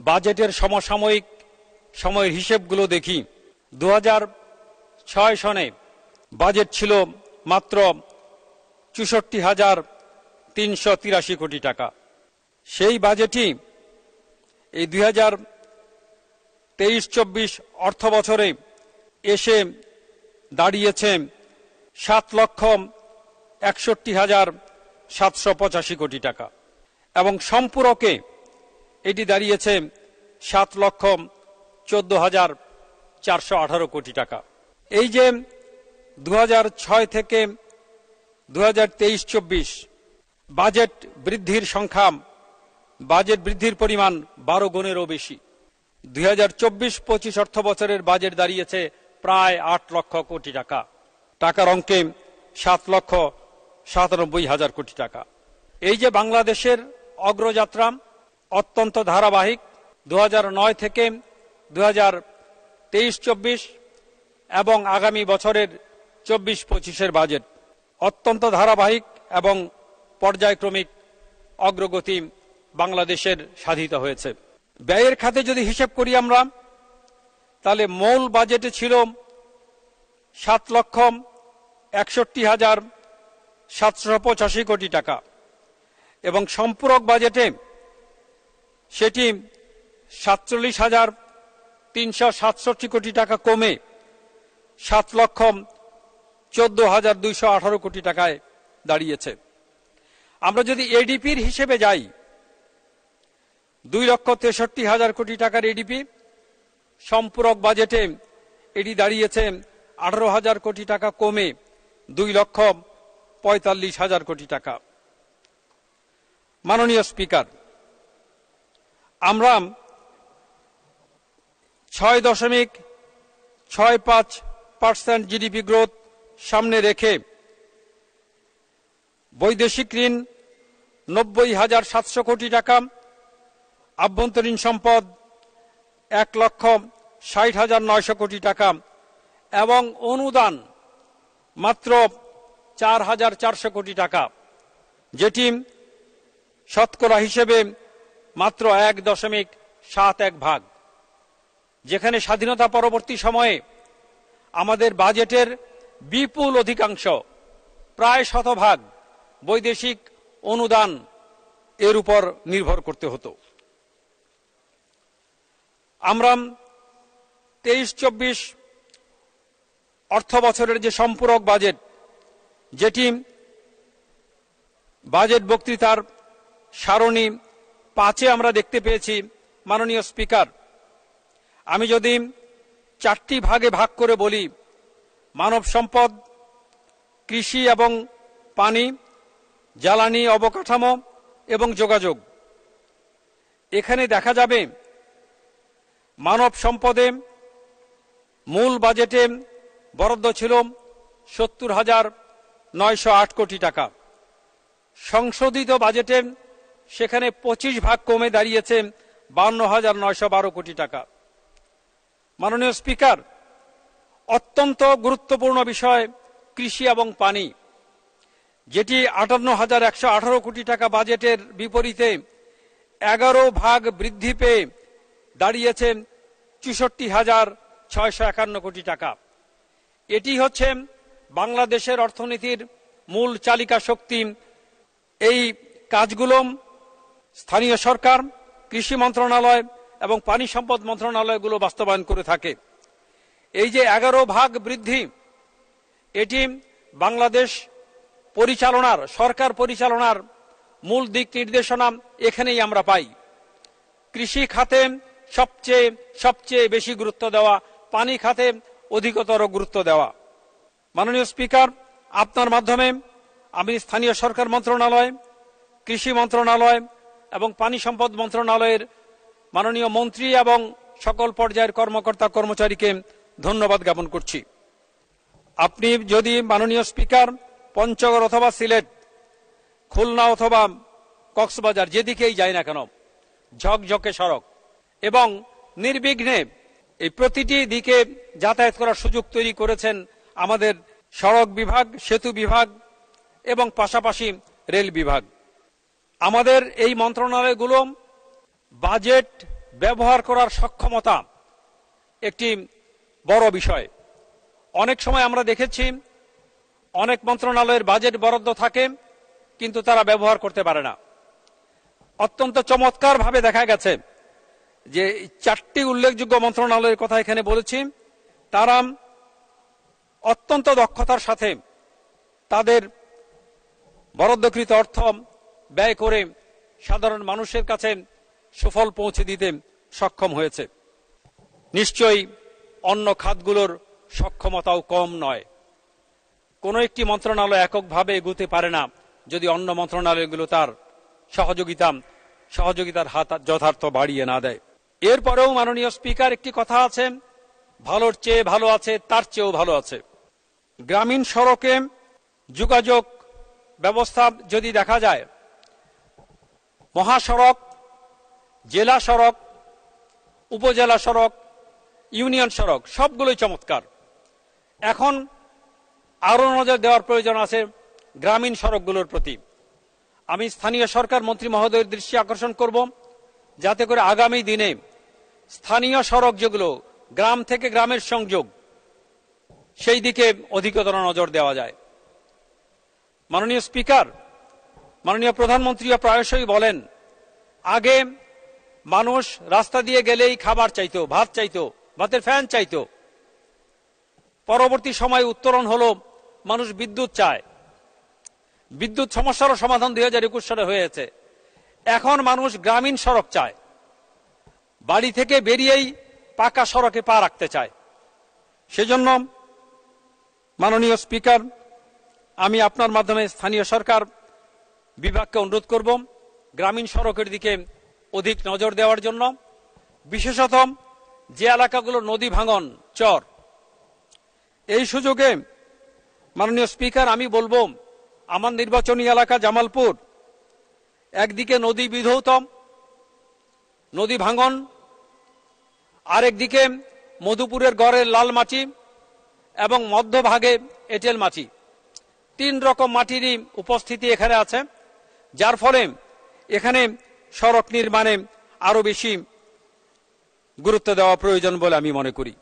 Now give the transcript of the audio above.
বাজেটের সমসাময়িক সময়ের হিসেবগুলো দেখি, 2006 সনে বাজেট ছিল মাত্র 64,383 কোটি টাকা। সেই বাজেটই এই 2023-24 অর্থ বছরে এসে দাঁড়িয়েছে 7,61,785 কোটি টাকা এবং সম্পূরকে এটি দাঁড়িয়েছে 7,14,418 কোটি টাকা। এই যে 2006 থেকে 2023-24 বাজেট বৃদ্ধির সংখ্যা, বাজেট বৃদ্ধির পরিমাণ 12 গুণেরও বেশি। 2024-25 অর্থ বছরের বাজেট দাঁড়িয়েছে প্রায় 8 লক্ষ কোটি টাকা, টাকার অঙ্কে 7,97,000 কোটি টাকা। এই যে বাংলাদেশের অগ্রযাত্রা অত্যন্ত ধারাবাহিক, 2009 থেকে 2023-24 এবং আগামী বছরের 24-25 বাজেট অত্যন্ত ধারাবাহিক এবং পর্যায়ক্রমিক অগ্রগতি বাংলাদেশের সাধিত হয়েছে। ব্যয়ের খাতে যদি হিসেব করি আমরা, তাহলে মূল বাজেটে ছিল 7,61,785 কোটি টাকা এবং সম্পূরক বাজেটে সেটি 47,367 কোটি টাকা কমে 7,14,218 কোটি টাকায় দাঁড়িয়েছে। আমরা যদি এডিপির হিসেবে যাই, 2,63,000 কোটি টাকার এডিপি, সম্পূরক বাজেটে এটি দাঁড়িয়েছে 18,000 কোটি টাকা কমে 2,45,000 কোটি টাকা। মাননীয় স্পিকার, আমরা 6.65% জিডিপি গ্রোথ সামনে রেখে বৈদেশিক ঋণ 90,700 কোটি টাকা, আভ্যন্তরীণ সম্পদ 1,60,900 কোটি টাকা এবং অনুদান মাত্র 4,400 কোটি টাকা, যেটি শতকরা হিসেবে মাত্র 1.71 ভাগ। যেখানে স্বাধীনতা পরবর্তী সময়ে আমাদের বাজেটের বিপুল অধিকাংশ, প্রায় শতভাগ বৈদেশিক অনুদান এর উপর নির্ভর করতে হতো। আমরা 23-24 অর্থ বছরের যে সম্পূরক বাজেট, যেটি বাজেট বক্তৃতার সারণী 5-এ আমরা দেখতে পেয়েছি, মাননীয় স্পিকার, আমি যদি 4টি ভাগে ভাগ করে বলি, মানব সম্পদ, কৃষি এবং পানি, জ্বালানি, অবকাঠামো এবং যোগাযোগ, এখানে দেখা যাবে মানব সম্পদে মূল বাজেটে বরাদ্দ ছিল 70,908 কোটি টাকা। সংশোধিত বাজেটে সেখানে 25 ভাগ কমে দাঁড়িয়েছে 52,912 কোটি টাকা। মাননীয় স্পিকার, অত্যন্ত গুরুত্বপূর্ণ বিষয় কৃষি এবং পানি, যেটি 58,118 কোটি টাকা বাজেটের বিপরীতে 11 ভাগ বৃদ্ধি পেয়ে দাঁড়িয়েছে 64,651 কোটি টাকা। এটি হচ্ছে বাংলাদেশের অর্থনীতির মূল চালিকা শক্তি। এই কাজগুলো স্থানীয় সরকার, কৃষি মন্ত্রণালয় এবং পানি সম্পদ মন্ত্রণালয়গুলো বাস্তবায়ন করে থাকে। এই যে 11 ভাগ বৃদ্ধি, এটি বাংলাদেশ পরিচালনার, সরকার পরিচালনার মূল দিক নির্দেশনা এখানেই আমরা পাই। কৃষি খাতে সবচেয়ে বেশি গুরুত্ব দেওয়া, পানি খাতে অধিকতর গুরুত্ব দেওয়া। মাননীয় স্পিকার, আপনার মাধ্যমে আমি স্থানীয় সরকার মন্ত্রণালয়, কৃষি মন্ত্রণালয় এবং পানি সম্পদ মন্ত্রণালয়ের মাননীয় মন্ত্রী এবং সকল পর্যায়ের কর্মকর্তা কর্মচারীকে ধন্যবাদ জ্ঞাপন করছি। আপনি যদি, মাননীয় স্পিকার, পঞ্চগড় অথবা সিলেট, খুলনা অথবা কক্সবাজার, যেদিকেই যাই না কেন, ঝকঝকে সড়ক এবং নির্বিঘ্নে এই প্রতিটি দিকে যাতায়াত করার সুযোগ তৈরি করেছেন আমাদের সড়ক বিভাগ, সেতু বিভাগ এবং পাশাপাশি রেল বিভাগ। আমাদের এই মন্ত্রণালয়গুলো বাজেট ব্যবহার করার সক্ষমতা একটি বড় বিষয়। অনেক সময় আমরা দেখেছি অনেক মন্ত্রণালয়ের বাজেট বরাদ্দ থাকে, কিন্তু তারা ব্যবহার করতে পারে না। অত্যন্ত চমৎকারভাবে দেখা গেছে যে 4টি উল্লেখযোগ্য মন্ত্রণালয়ের কথা এখানে বলেছি, তারা অত্যন্ত দক্ষতার সাথে তাদের বরাদ্দকৃত অর্থ ব্যয় করে সাধারণ মানুষের কাছে সুফল পৌঁছে দিতে সক্ষম হয়েছে। নিশ্চয়ই অন্য খাতগুলোর সক্ষমতাও কম নয়। কোনো একটি মন্ত্রণালয় এককভাবে এগোতে পারে না যদি অন্য মন্ত্রণালয়গুলো তার সহযোগিতার হাত যথার্থ বাড়িয়ে না দেয়। এরপরেও মাননীয় স্পিকার, একটি কথা আছে, ভালোর চেয়ে ভালো আছে, তার চেয়েও ভালো আছে। গ্রামীণ সড়কে যোগাযোগ ব্যবস্থা যদি দেখা যায়, মহাসড়ক, জেলা সড়ক, উপজেলা সড়ক, ইউনিয়ন সড়ক সবগুলোই চমৎকার। এখন আরো নজর দেওয়ার প্রয়োজন আছে গ্রামীণ সড়কগুলোর প্রতি। আমি স্থানীয় সরকার মন্ত্রী মহোদয়ের দৃষ্টি আকর্ষণ করব, যাতে করে আগামী দিনে স্থানীয় সড়ক যেগুলো গ্রাম থেকে গ্রামের সংযোগ, সেই দিকে অধিকতর নজর দেওয়া যায়। মাননীয় স্পিকার, মাননীয় প্রধানমন্ত্রীও প্রায়শই বলেন, আগে মানুষ রাস্তা দিয়ে গেলেই খাবার চাইতো, ভাত চাইতো, ভাতের ফ্যান চাইতো। পরবর্তী সময় উত্তরণ হলো মানুষ বিদ্যুৎ চায়। বিদ্যুৎ সমস্যারও সমাধান 2021 সালে হয়েছে। এখন মানুষ গ্রামীণ সড়ক চায়, বাড়ি থেকে বেরিয়েই পাকা সড়কে পা রাখতে চায়। সেজন্য মাননীয় স্পিকার, আমি আপনার মাধ্যমে স্থানীয় সরকার বিভাগকে অনুরোধ করব গ্রামীণ সড়কের দিকে অধিক নজর দেওয়ার জন্য। বিশেষত যে এলাকাগুলো নদী ভাঙন, চর, এই সুযোগে মাননীয় স্পিকার আমি বলবো, আমার নির্বাচনী এলাকা জামালপুর, একদিকে নদী বিধৌত, নদী ভাঙন, আরেকদিকে মধুপুরের গড়ের লাল মাটি এবং মধ্যভাগে এঁটেল মাটি, 3 রকম মাটিরই উপস্থিতি এখানে আছে, যার ফলে এখানে সড়ক নির্মাণে আরো বেশি গুরুত্ব দেওয়া প্রয়োজন বলে আমি মনে করি।